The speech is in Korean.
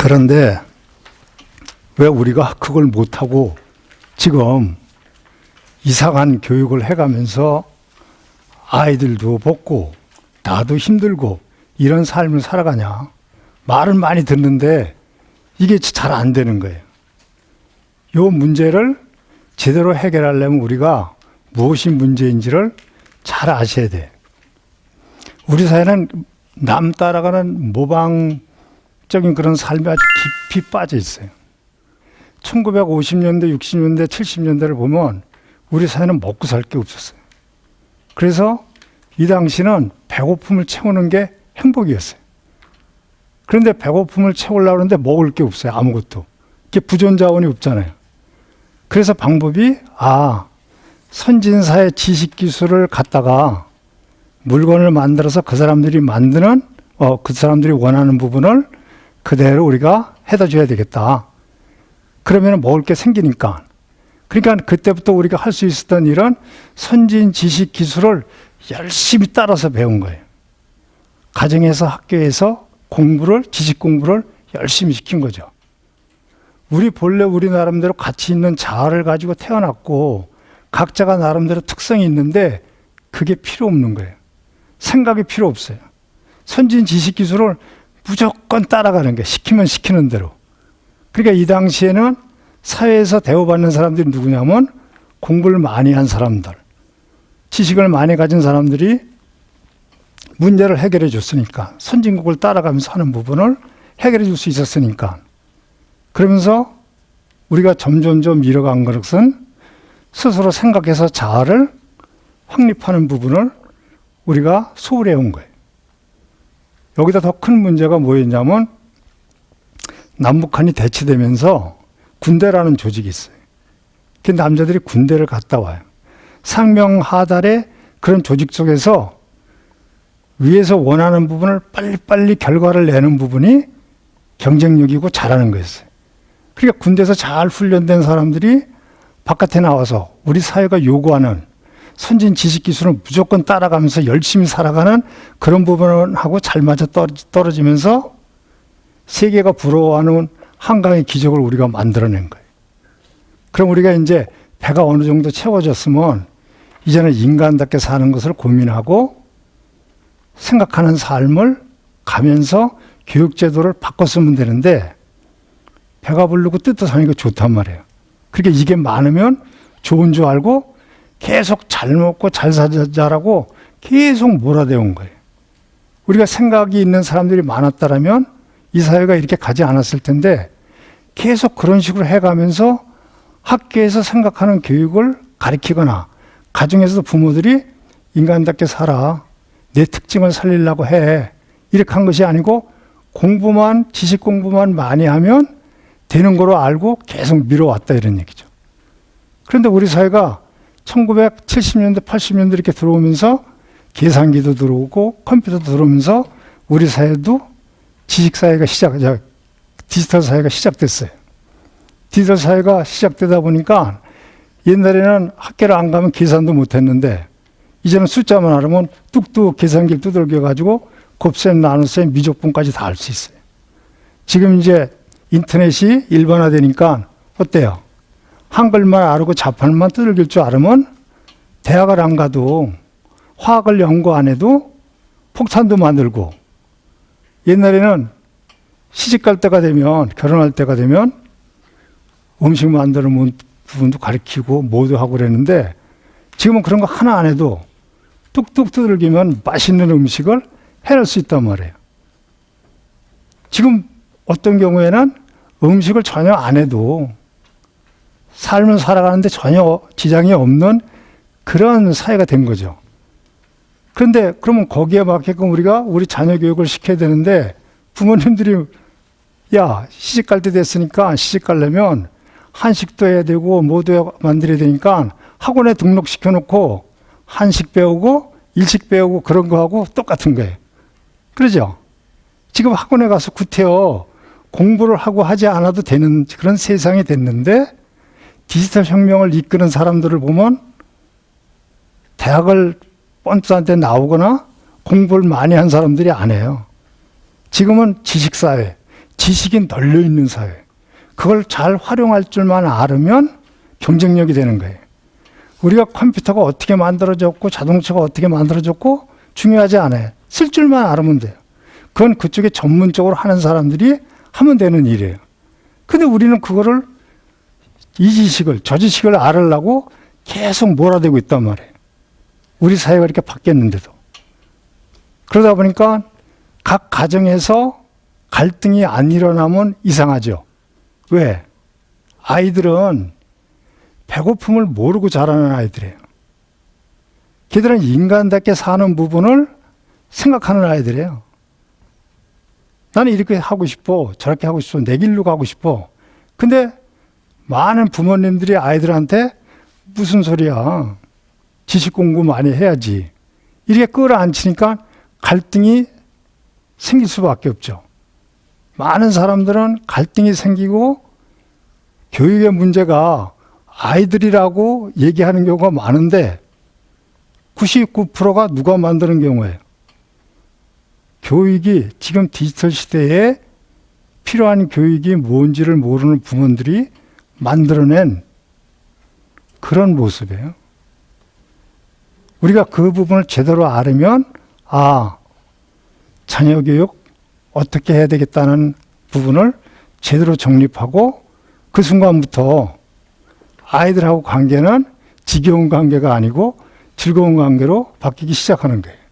그런데 왜 우리가 그걸 못하고 지금 이상한 교육을 해가면서 아이들도 벗고 나도 힘들고 이런 삶을 살아가냐. 말은 많이 듣는데 이게 잘 안 되는 거예요. 이 문제를 제대로 해결하려면 우리가 무엇이 문제인지를 잘 아셔야 돼. 우리 사회는 남 따라가는 모방적인 그런 삶에 아주 깊이 빠져 있어요. 1950년대, 60년대, 70년대를 보면 우리 사회는 먹고 살 게 없었어요. 그래서 이 당시는 배고픔을 채우는 게 행복이었어요. 그런데 배고픔을 채우려고 하는데 먹을 게 없어요. 아무것도. 이게 부존자원이 없잖아요. 그래서 방법이 선진사의 지식기술을 갖다가 물건을 만들어서 그 사람들이 만드는 그 사람들이 원하는 부분을 그대로 우리가 해다 줘야 되겠다. 그러면 먹을 게 생기니까. 그러니까 그때부터 우리가 할 수 있었던 일은 선진 지식 기술을 열심히 따라서 배운 거예요. 가정에서 학교에서 지식 공부를 열심히 시킨 거죠. 본래 우리 나름대로 가치 있는 자아를 가지고 태어났고 각자가 나름대로 특성이 있는데 그게 필요 없는 거예요. 생각이 필요 없어요. 선진 지식 기술을 무조건 따라가는 게 시키면 시키는 대로. 그러니까 이 당시에는 사회에서 대우받는 사람들이 누구냐면 공부를 많이 한 사람들, 지식을 많이 가진 사람들이 문제를 해결해 줬으니까 선진국을 따라가면서 하는 부분을 해결해 줄 수 있었으니까 그러면서 우리가 점점점 밀어간 것은 스스로 생각해서 자아를 확립하는 부분을 우리가 소홀해 온 거예요. 여기다 더 큰 문제가 뭐였냐면 남북한이 대치되면서 군대라는 조직이 있어요. 그 남자들이 군대를 갔다 와요. 상명하달의 그런 조직 속에서 위에서 원하는 부분을 빨리빨리 결과를 내는 부분이 경쟁력이고 잘하는 거였어요. 그러니까 군대에서 잘 훈련된 사람들이 바깥에 나와서 우리 사회가 요구하는 선진 지식 기술을 무조건 따라가면서 열심히 살아가는 그런 부분하고 잘 맞아 떨어지면서 세계가 부러워하는 한강의 기적을 우리가 만들어낸 거예요. 그럼 우리가 이제 배가 어느 정도 채워졌으면 이제는 인간답게 사는 것을 고민하고 생각하는 삶을 가면서 교육제도를 바꿨으면 되는데 배가 부르고 뜻도 사니까 좋단 말이에요. 그러니까 이게 많으면 좋은 줄 알고 계속 잘 먹고 잘 살자라고 계속 몰아대온 거예요. 우리가 생각이 있는 사람들이 많았다면 이 사회가 이렇게 가지 않았을 텐데 계속 그런 식으로 해가면서 학교에서 생각하는 교육을 가르치거나 가정에서도 부모들이 인간답게 살아. 내 특징을 살리려고 해. 이렇게 한 것이 아니고 지식 공부만 많이 하면 되는 거로 알고 계속 밀어왔다 이런 얘기죠. 그런데 우리 사회가 1970년대, 80년대 이렇게 들어오면서 계산기도 들어오고 컴퓨터도 들어오면서 우리 사회도 디지털 사회가 시작됐어요. 디지털 사회가 시작되다 보니까 옛날에는 학교를 안 가면 계산도 못 했는데 이제는 숫자만 알으면 뚝뚝 계산기를 두들겨가지고 곱셈, 나눗셈, 미적분까지 다 알 수 있어요. 지금 이제 인터넷이 일반화되니까 어때요? 한글만 알고 자판만 두들길 줄 알으면 대학을 안 가도 화학을 연구 안 해도 폭탄도 만들고 옛날에는 시집갈 때가 되면 결혼할 때가 되면 음식 만드는 부분도 가르치고 뭐도 하고 그랬는데 지금은 그런 거 하나 안 해도 뚝뚝 두들기면 맛있는 음식을 해낼 수 있단 말이에요. 지금 어떤 경우에는 음식을 전혀 안 해도 삶을 살아가는데 전혀 지장이 없는 그런 사회가 된 거죠. 그런데 그러면 거기에 맞게끔 우리가 우리 자녀 교육을 시켜야 되는데 부모님들이 시집 갈 때 됐으니까 시집 가려면 한식도 해야 되고 뭐도 만들어야 되니까 학원에 등록시켜 놓고 한식 배우고 일식 배우고 그런 거하고 똑같은 거예요. 그러죠? 지금 학원에 가서 구태여 공부를 하고 하지 않아도 되는 그런 세상이 됐는데 디지털 혁명을 이끄는 사람들을 보면 대학을 뻔뻔한테 나오거나 공부를 많이 한 사람들이 안 해요. 지금은 지식사회, 지식이 널려 있는 사회. 그걸 잘 활용할 줄만 알으면 경쟁력이 되는 거예요. 우리가 컴퓨터가 어떻게 만들어졌고 자동차가 어떻게 만들어졌고 중요하지 않아요. 쓸 줄만 알으면 돼요. 그건 그쪽에 전문적으로 하는 사람들이 하면 되는 일이에요. 근데 우리는 그거를 이 지식을, 저 지식을 알으려고 계속 몰아대고 있단 말이에요. 우리 사회가 이렇게 바뀌었는데도. 그러다 보니까 각 가정에서 갈등이 안 일어나면 이상하죠. 왜? 아이들은 배고픔을 모르고 자라는 아이들이에요. 걔들은 인간답게 사는 부분을 생각하는 아이들이에요. 나는 이렇게 하고 싶어, 저렇게 하고 싶어, 내 길로 가고 싶어. 근데 많은 부모님들이 아이들한테 무슨 소리야. 지식 공부 많이 해야지. 이렇게 끌어안치니까 갈등이 생길 수밖에 없죠. 많은 사람들은 갈등이 생기고 교육의 문제가 아이들이라고 얘기하는 경우가 많은데 99%가 누가 만드는 경우예요. 교육이 지금 디지털 시대에 필요한 교육이 뭔지를 모르는 부모들이 만들어낸 그런 모습이에요. 우리가 그 부분을 제대로 알으면 자녀 교육 어떻게 해야 되겠다는 부분을 제대로 정립하고 그 순간부터 아이들하고 관계는 지겨운 관계가 아니고 즐거운 관계로 바뀌기 시작하는 거예요.